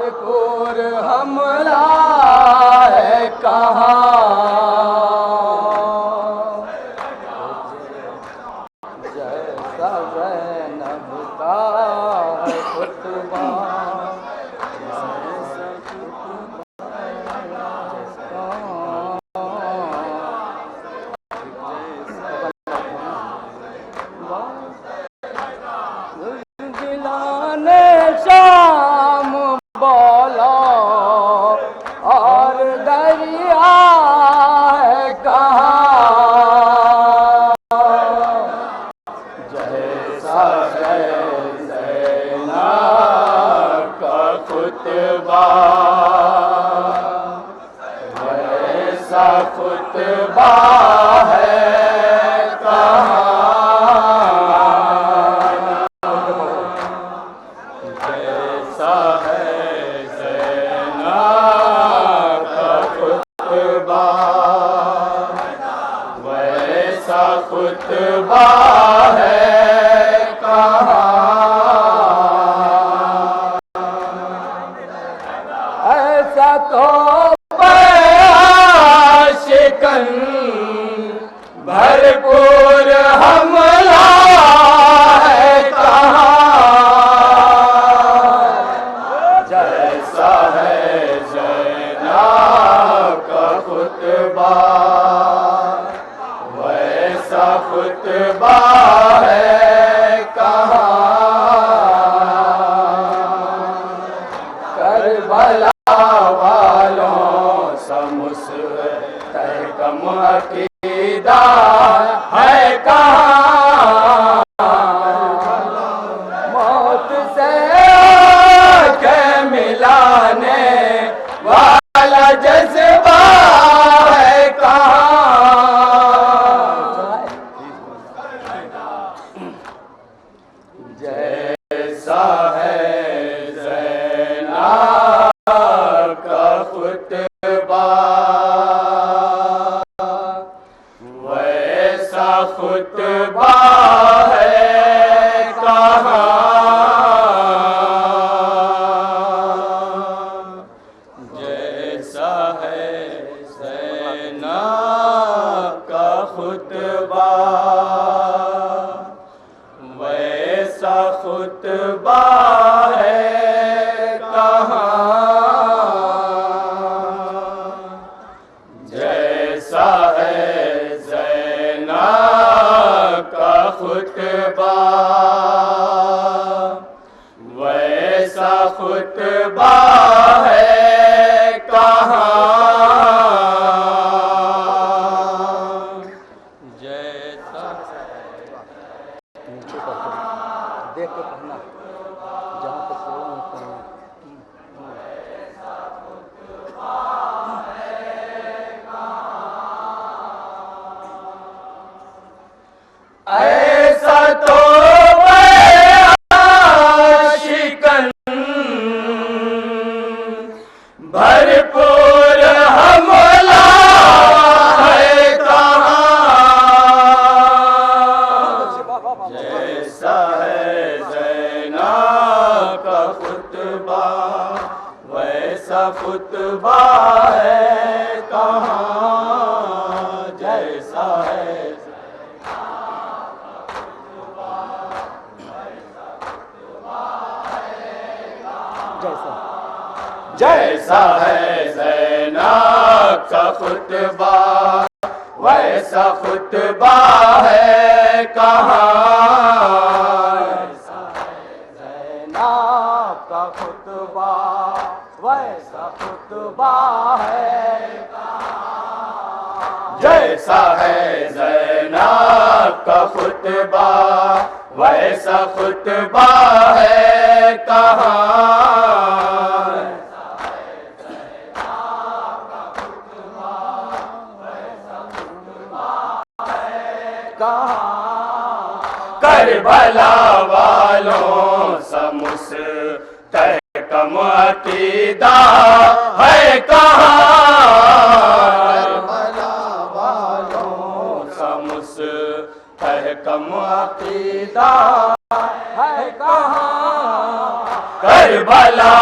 भरपूर हमला है कहाँ, जैसा ज़ैनब का है खुतबा, दिलाने शाम बोला और दरिया है कहाँ, जैसा है ज़ैनब का खुतबा, वैसा खुतबा है कहाँ, जैसा है ज़ैनब का खुतबा, वैसा खुतबा है कहाँ, ऐसा तो आशिकन भरपूर हमला है कहाँ, जैसा है ज़ैनब का खुतबा, वैसा खुतबा है कहाँ, करबला वालों सा मुस्तहकम अकीदा है कहाँ, मौत से आंखें मिलाने वाला जज्बा है कहाँ, जैसा है ज़ैनब का खुतबा, वैसा खुतबा है कहाँ, जैसा है ज़ैनब का खुतबा, वैसा खुतबा है कहाँ, जैसा है ज़ैनब का खुतबा, वैसा खुतबा है कहाँ, जैसा नीचे कर देख के पढ़ना जहाँ तक ऐसा तो आशिकन भरपूर हमला है कहाँ, जैसा है ज़ैनब का खुतबा, वैसा खुतबा है कहाँ, जैसा है जैसा है ज़ैनब का खुतबा, वैसा खुतबा है कहाँ, जैसा है ज़ैनब का खुतबा, वैसा खुतबा है कहाँ, जैसा है ज़ैनब का खुतबा, वैसा खुतबा है कहाँ, करबला वालों सा मुस्तहकम अकीदा है कहाँ, करबला वालों सा मुस्तहकम अकीदा है कहाँ, करबला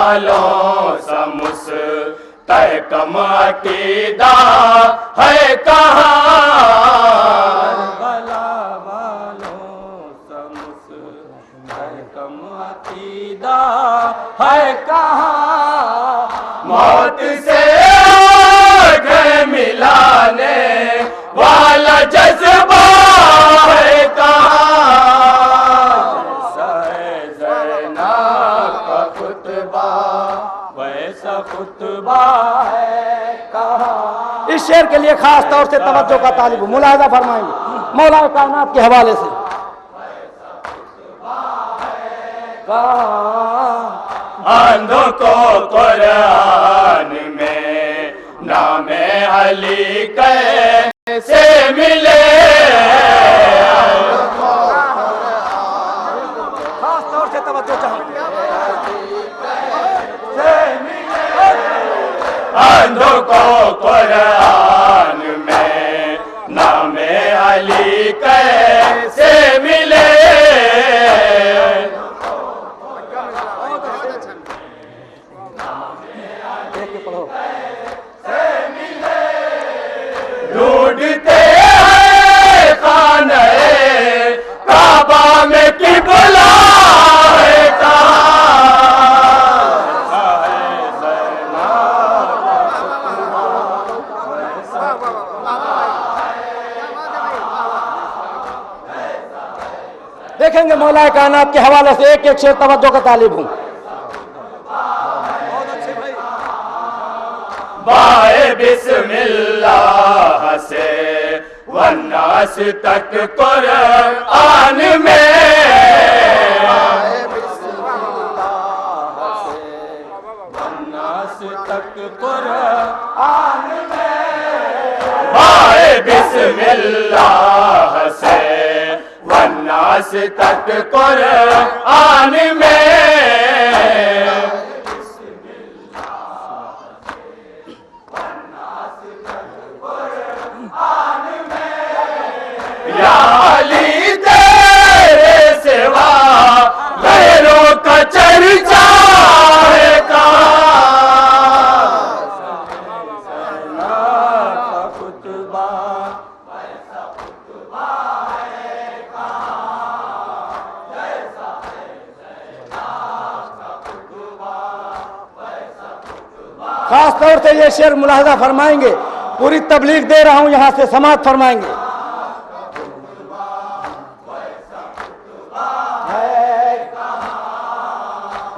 वालों समुस तय कम अकीदा है कहाँ, करबला वालों समुस तय कम अकीदा है कहाँ, मौत से आंखें मिलाने वाला जज्बा है कहाँ, का खुतबा वैसा खुतबा है कहाँ। इस शेर के लिए खास तौर से तवज्जो का तालिब हूं, मुलाहिजा फरमाएंगे मौला कायनात के हवाले से। अंधों को कुरान में नामे अली कैसे मिले, खास तौर से तवज्जो चाहूंगा। अंधों को कुरान में नामे अली कैसे मिले, ढूंढते हैं खाने काबा में किबला है कहाँ, देखेंगे मौला कायनात के हवाले से एक एक शेर तवज्जो का तालिब हूं। बाए बिस्मिल्लाह से वन्नास तक कुरान में, वन्नास तक कुरान में, बाए बिस्मिल्लाह से वन्नास तक कुरान में, या अली तेरे सिवा गैरों का चर्चा है कहाँ, खुतबा है कहाँ, खास तौर से ये शेर मुलाहिजा फरमाएंगे, पूरी तबलीग दे रहा हूं यहां से, समाअत फरमाएंगे।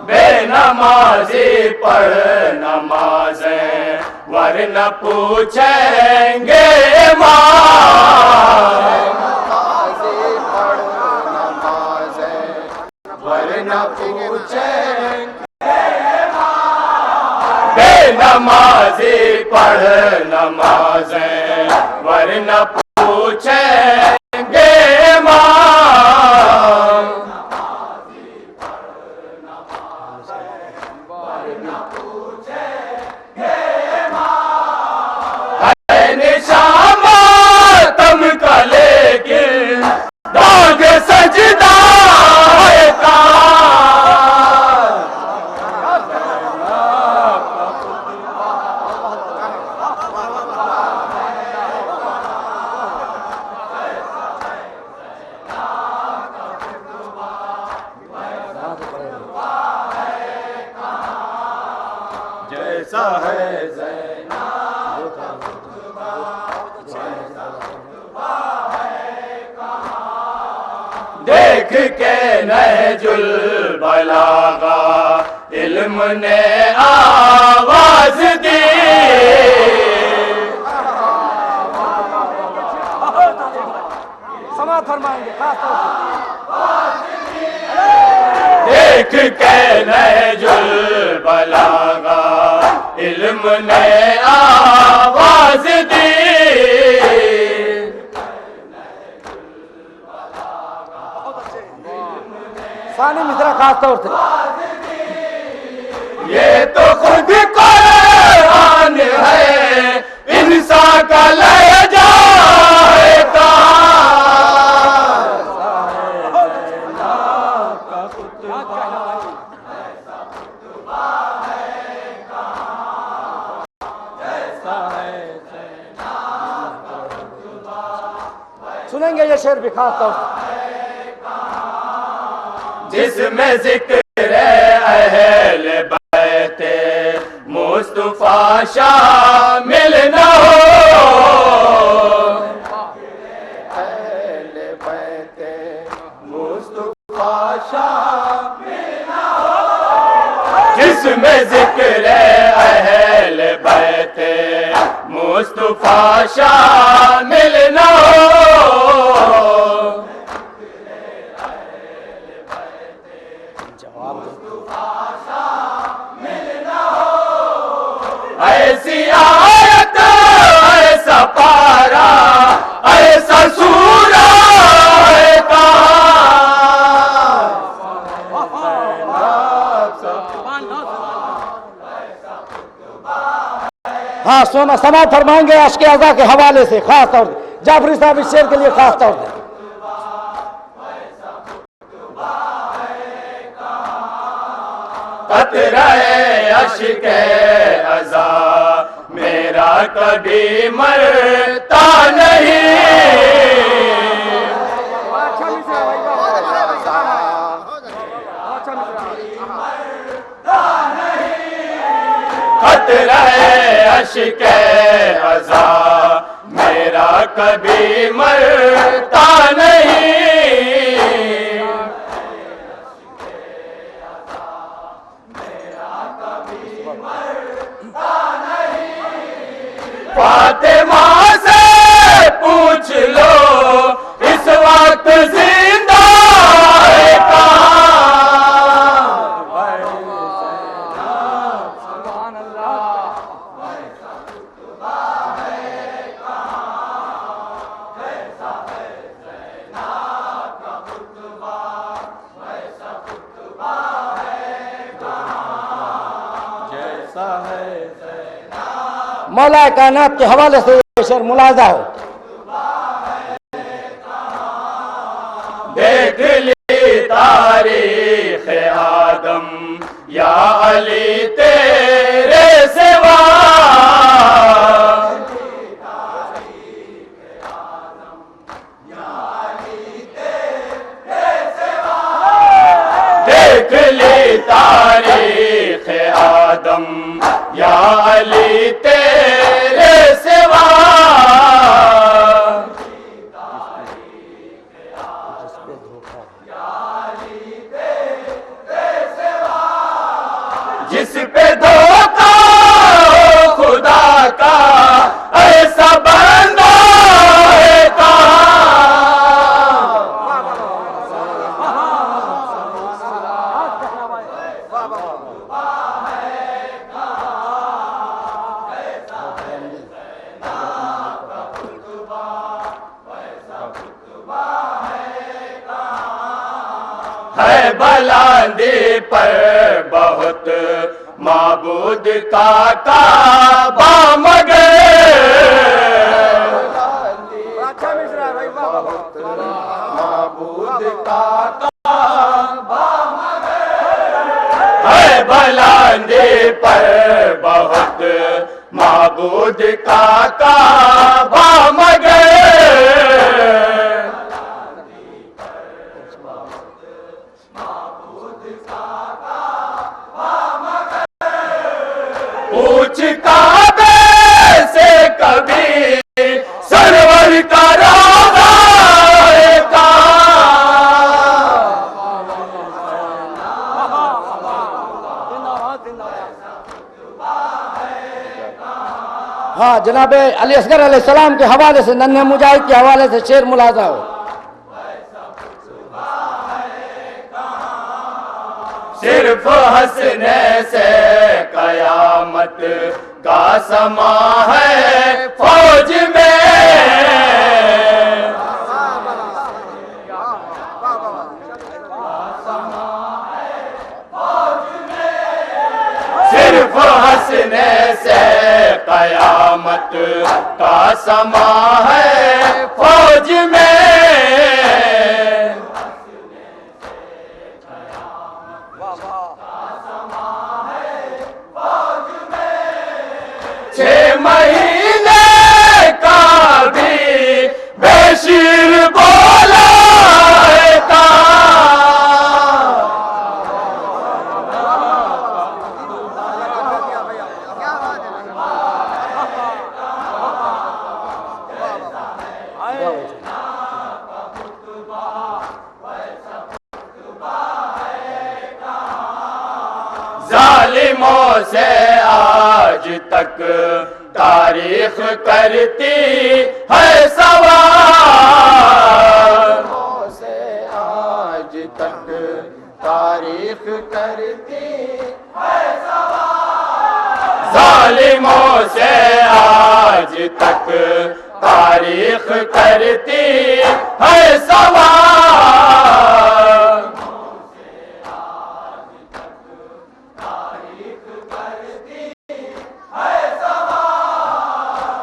बेनमाजी पढ़ नमाज़ें वरना पूछेंगे वरना पूछेंगे, बेनमाजी पढ़ नमाज़ें वरना पूछेंगे निशामातम का लेकिन दाग सजदा है जैसा है देख के नहजुल बलागा इल्म ने आवाज दी, समाअत फरमाएंगे खास तौर से। देख के नहजुल बलागा इल्म ने आवाज दी, सानी मिश्रा खास तौर से। ये तो खुद कुरान है इंसान का लहजा है कहाँ, सुनेंगे ये शेर भी खास तौर से। जिसमें जिक्र अहल बैते मुस्तफा शामिल न हो, अहल बैते मुस्तफा शामिल न हो, जिसमें जिक्र अहल बैते मुस्तफा शामिल न हो, ऐसी आयत ऐसा पारा ऐसा सूरा है हाँ सोना समाप्त फरमाएंगे अश्क अज़ा के हवाले से खास तौर से जाफरी साहब इस शेर के लिए खास तौर से। कतरे अश्क अज़ा मेरा कभी मरता नहीं, कतरे अश्क अज़ा मेरा कभी मरता नहीं, फातिमा से पूछ लो इस वक्त जिंदा है कहाँ, मौला कायनात के हवाले से ये शेर मुलाजा हो। देख ली तारीख आदम या अली तेरे सिवा, देख ली तारीख आदम या अली तेरे सिवा, जिस पे धोखा हो खुदा का ऐसा बंदा है कहाँ, है बुलंदी पर बहुत माबूद का काबा मगर, माबूद का काबा मगर, है बुलंदी पर बहुत माबूद का काबा मगर, पूछ काबे से कभी सरवर का रोज़ा है हाँ जनाब अली असगर अलैहिस्सलाम के हवाले से नन्हे मुजाहिद के हवाले से शेर मुलाजा हो। सिर्फ हंसने से कयामत का समा है फौज में, सिर्फ हंसने से कयामत का समा है फौज में, छह महीने जालिमों से आज तक तारीख करती है सवाल, से आज तक तारीख करती जालिमों से आज तक तारीख करती है सवाल।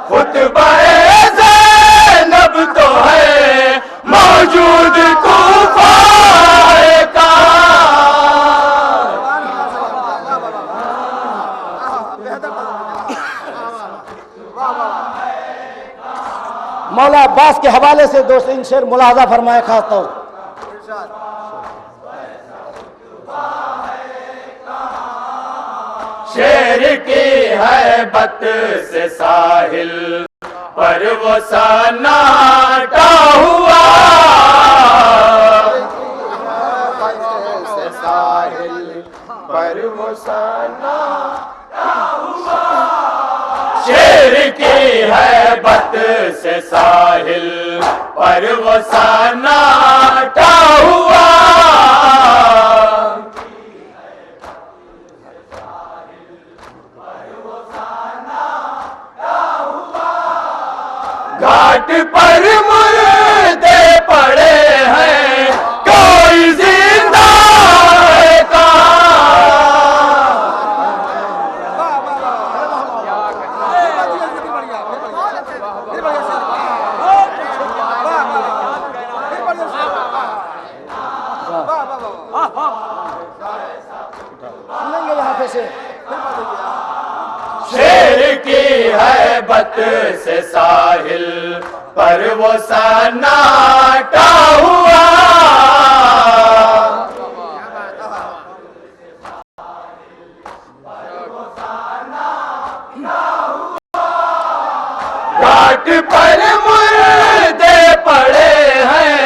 खुतबा-ए ज़ैनब तो है मौजूद कूफा-ए का, मौला अब्बास के हवाले से दोस्त इन शेर मुलाहजा फरमाए खास तौर से। शेर की हैबत से साहिल पर वो सन्नाटा हुआ, से साहिल पर वो सन्नाटा हुआ। शेर की हैबत से साहिल पर वो सन्नाटा हुआ। घाट पर मुर्दे पड़े हैं, कोई जिंदा है सुनेंगे यहाँ पे से। शेर की हैबत से साहिल पर वो सन्नाटा हुआ। घाट पर मुर्दे पड़े हैं,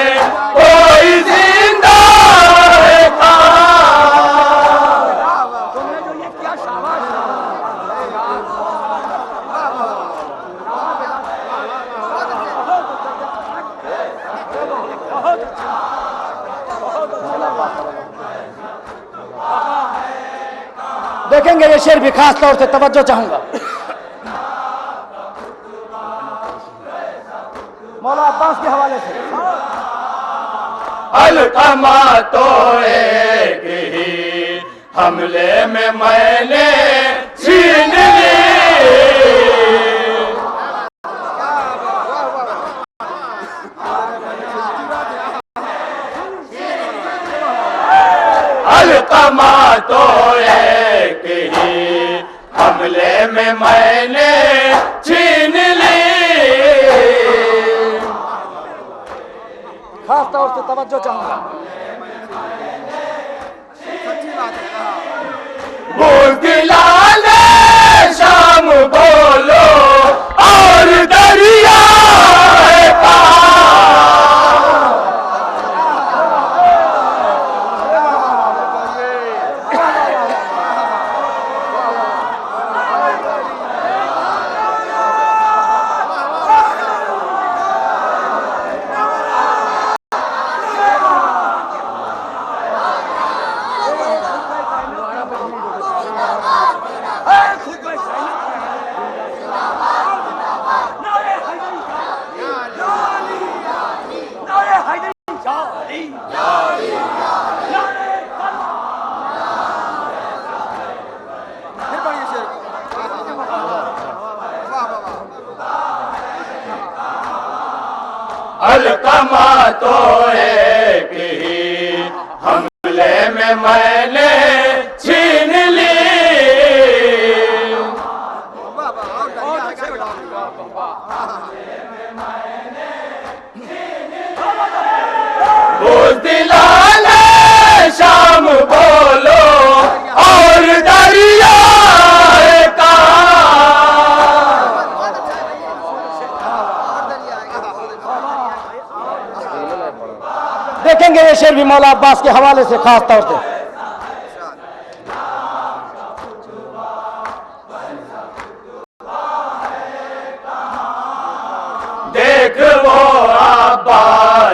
कोई जिंदा है देखेंगे ये शेर भी खास तौर से तवज्जो चाहूंगा। मौला अब्बास के हवाले से। अलकमा तो एक ही हमले में मैंने छीन ली, अलकमा तो एक ही हमले में मैंने छीन ली। खास तौर से तवज्जो चाहूंगा। बोल दिलाले शाम बोलो और दरिया है पार, अलकमा तो एक ही हमले में मैंने छीन ली। बोल दिलाले शाम बोलो और दरिया का, देखेंगे ये शेर भी मौला अब्बास के हवाले से खास तौर से।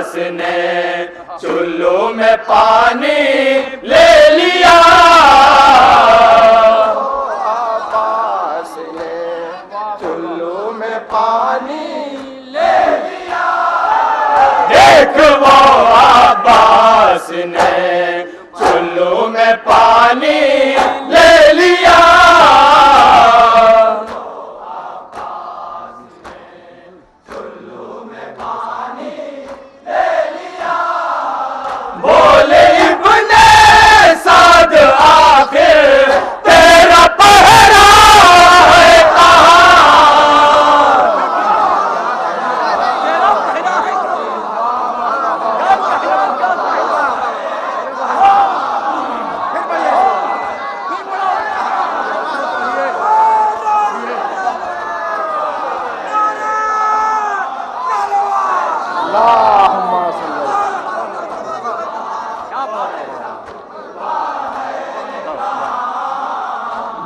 अब्बास ने चुल्लू में पानी ले लिया। अब्बास ने चुल्लू में पानी ले लिया। देख वो अब्बास ने चुल्लू में पानी ले लिया। बोले इब्ने साद आखिर तेरा पहरा है अल्लाहुम्मा सल्ली।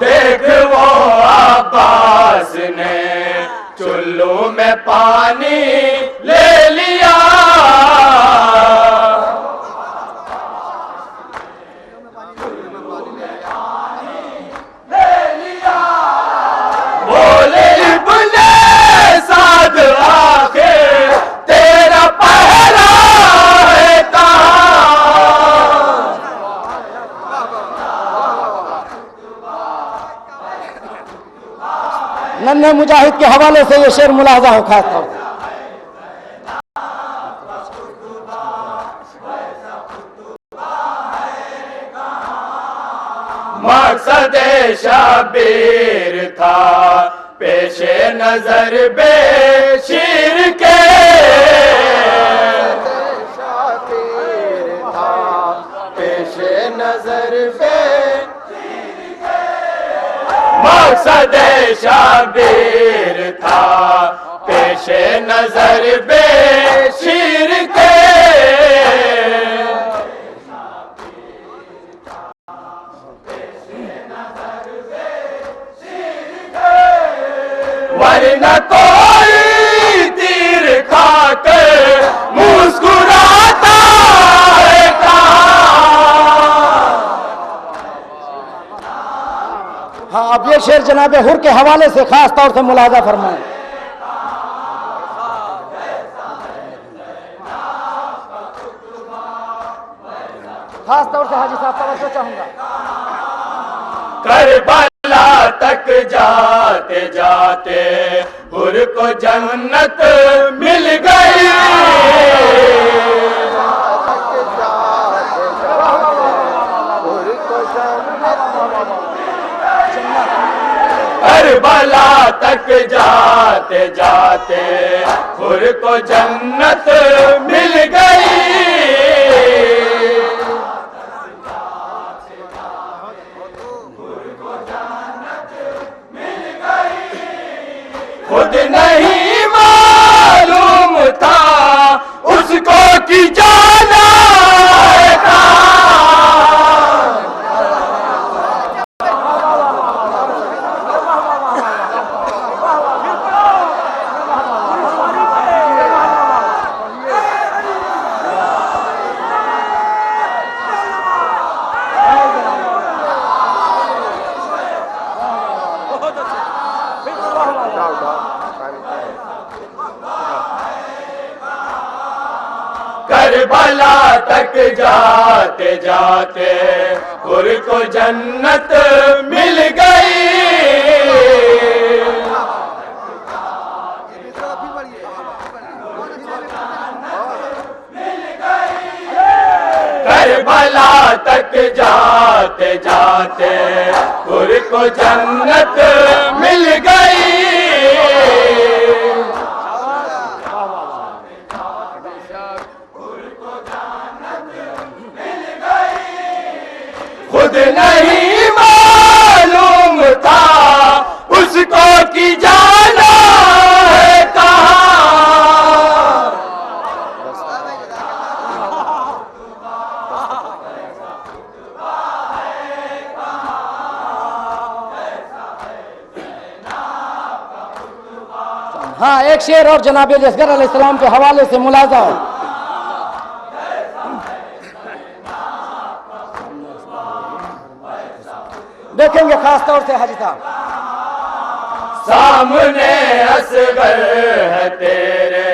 देख वो अब्बास ने चुल्लू में पानी ले लिया। बोले इब्ने साद आखिर तेरा पहरा है कहाँ। नन्हे मुजाहिद के हवाले से ये शेर मुलाजा हो खास तौर से। मकसद शबीर था पेशे नजर बेशीर के। शातिर था पेशे नजर पे। मकसद शबीर था पेशे नजर बेशीर के। वरना कोई तीर खाकर मुस्कुराता है कहाँ। हाँ, अब ये शेर जनाब हुर के हवाले से खास तौर से मुलाजा फरमाएं। खास तौर से हाजी साहब तवज्जो चाहूंगा। करबला तक जाते जाते हुर को जन्नत मिल गई। करबला तक जाते जाते हुर को जन्नत मिल गई। खुद नहीं मालूम था उसको कि जाना है कहाँ। करबला तक जाते जाते हुर को जन्नत मिल गई। करबला तक जाते जाते हुर को जन्नत मिल गई। खुद नहीं मालूम था उसको कि जाना है कहाँ। हाँ, एक शेर और जनाब असगर अलैहिस्सलाम के हवाले से मुलाजा हो। तौर से हाजी साहब, सामने असगर है तेरे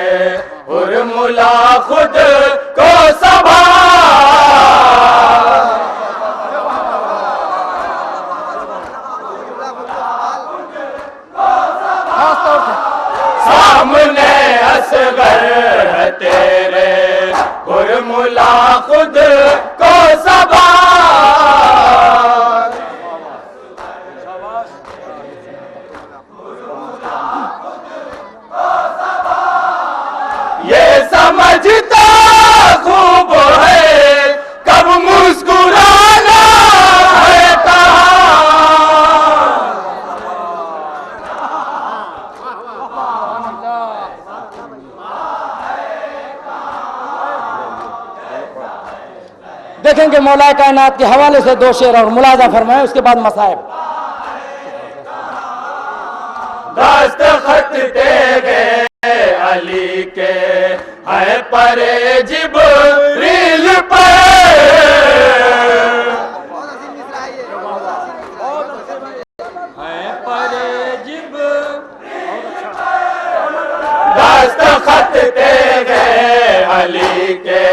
हुर्मुला खुद को सभा, खास तौर से सामने असगर है तेरे हुर्मुला खुद को सभा, ये समझता खूब है कब मुस्कुराना है कहाँ, देखेंगे मौलाए कायनात के हवाले से दो शेर और मुलाजा फरमाए, उसके बाद मसाइब। दस्तखत तेरे अली के है परे जिब्रील पर, है परे दस्तखत तेरे अली के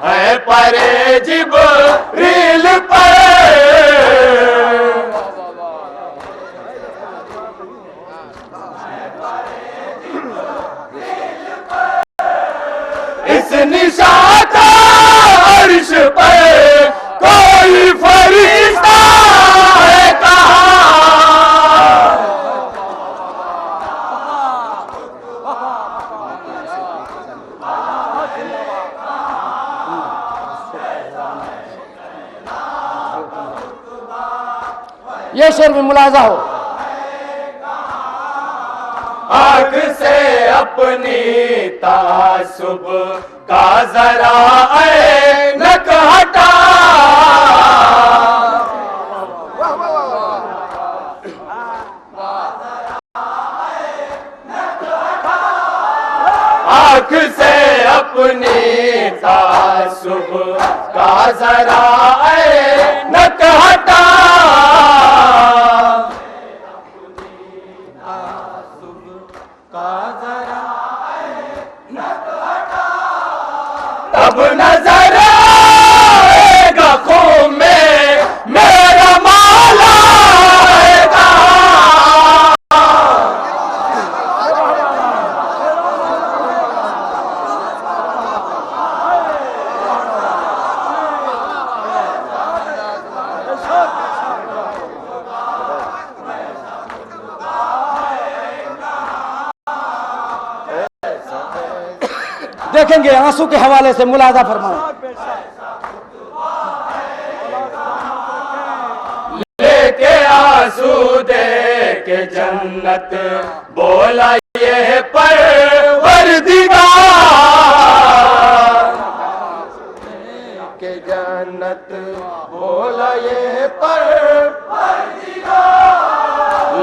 है परे जिब्रील पर, इस निशा का अर्श पर कोई फरिश्ता है कहाँ, ये शेर भी मुलाजा हो। आँख से अपनी तासुब का जरा ऐनक हटा, आँख से अपनी तासुब का जरा ऐनक हटा, तब नजर आएगा खून में मेरा मौला है कहाँ, देखेंगे आंसू के हवाले से मुलाजा फरमाए। लेके आंसू दे के जन्नत बोला ये परवरदिगार, के जन्नत बोला ये परवरदिगार,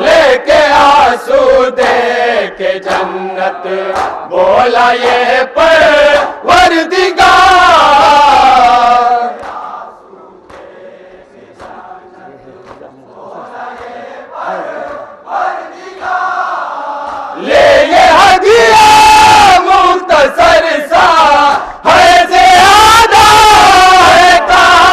लेके आंसू दे के जन्नत बोला ये परवरदिगार, ले ये हदिया मुख्तसर सा है ज़्यादा है कहाँ,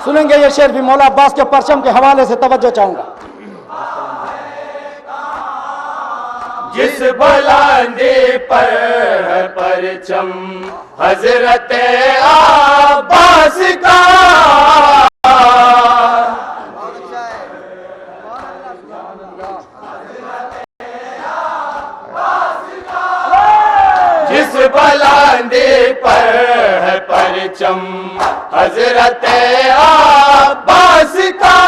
सुनेंगे ये शेर भी मौला अब्बास के परचम के हवाले से तवज्जो चाहूंगा। जिस बुलंदी पर है परचम हजरत अब्बास का, जिस बुलंदी पर है परचम हजरत अब्बास का,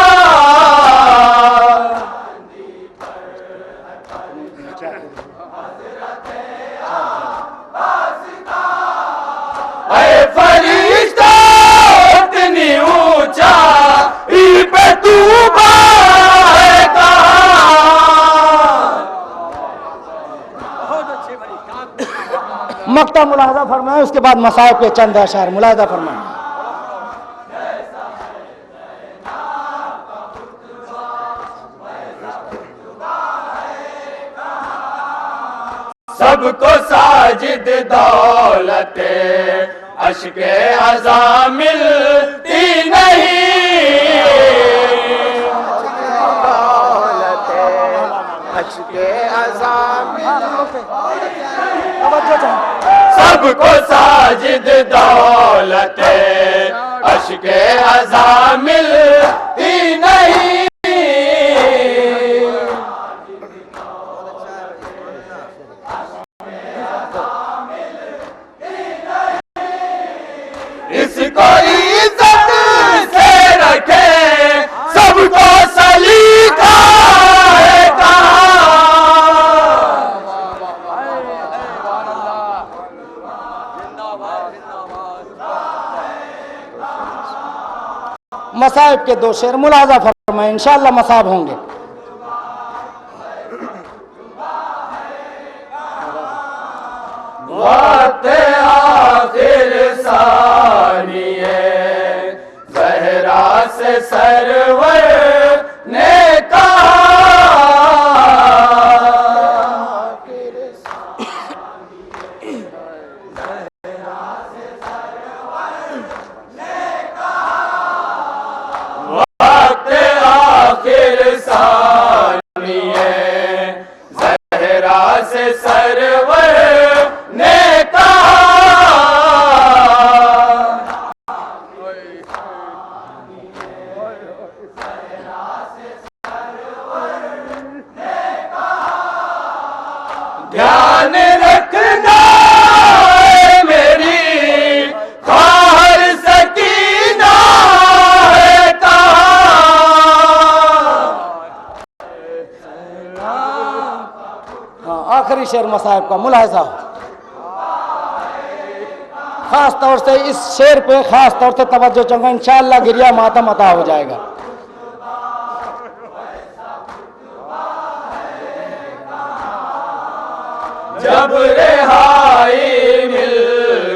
फरिश्ता इतनी ऊंचा पे तू है कहाँ, मक्ता मुलाहजा फरमाए, उसके बाद मसाइब के चंद अशार मुलाहजा फरमाए। सबको साजिद दौलत अश्के अज़ा मिलती नहीं, दौलत अश्के अज़ा सबको साजिद दौलत अश्के अज़ा मिलती नहीं। इसको इज्जत से रखे सबको सलीका है मसाइब के दो शेर मुलाहजा फरमाए, इंशाअल्लाह मसाब होंगे। वक्त आखिर सानिए ज़हरा से सरवर ने कहा, वक्त आखिर सानिए ज़हरा से सरवर ने कहा, ध्यान रखना मेरी ख्वाहिर सकीना है कहाँ। हाँ, आखिरी शेर मसाइब का मुलाहजा। खास तौर से इस शेर पे खास तौर से तवज्जो चाहूंगा, इंशाअल्लाह गिरिया मातम अता हो जाएगा। जब रिहाई मिल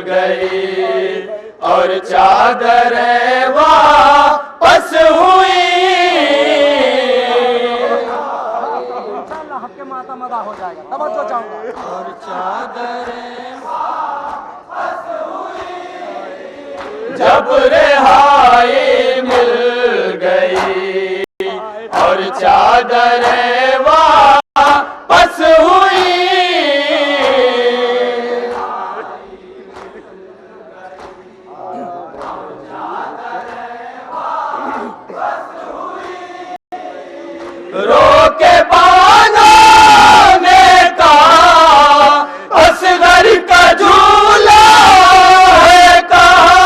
गई और चादर वापस हुई, हक के मातम अता हो जाएगा, तवज्जो चाहूंगा। और चादर जब रिहाई मिल गई और चादर वापस हुई, रोके बानों ने कहा असगर का झूला है कहाँ।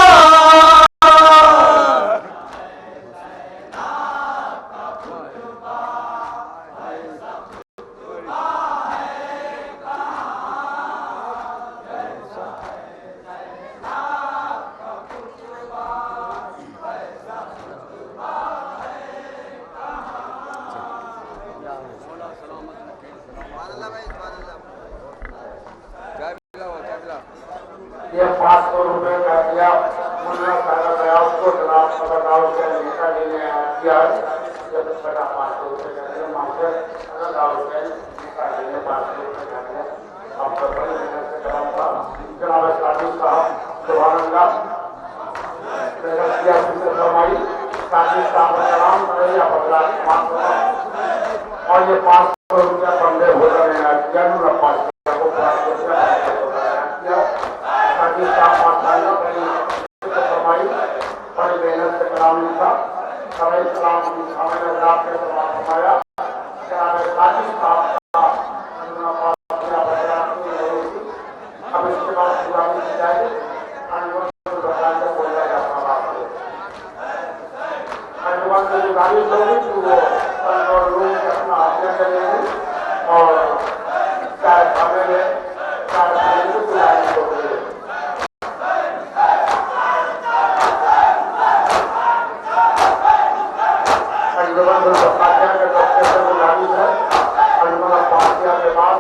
ये 500 रुपए का दिया मुन्ना साहब गया उसको जनाब खबरदार से निकाल लेने दिया जब बड़ा 500 रुपए का दिया मास्टर खबरदार से निकाल लेने 500 रुपए का दिया आपको बड़ी मेहनत से कराऊंगा जनाब साहब सुभान अल्लाह किया से फरमाई साथी साहब सलाम करिए बदला और ये 500 रुपया बंदे भोजन ने दिया नूरा 500 को 500 रुपया बड़ी मेहनत से कलाम लिखा सभी कलाम हमें आपके फरमाया अब इसके बाद पुरानी की जाएगी बोला जाता गाड़ी लोगी तो वो और लोग अपना हत्या करेंगे और चाय खाने में चाय खाने में तैयारी होगी। के डॉक्टर से गुजारिश है, के बाद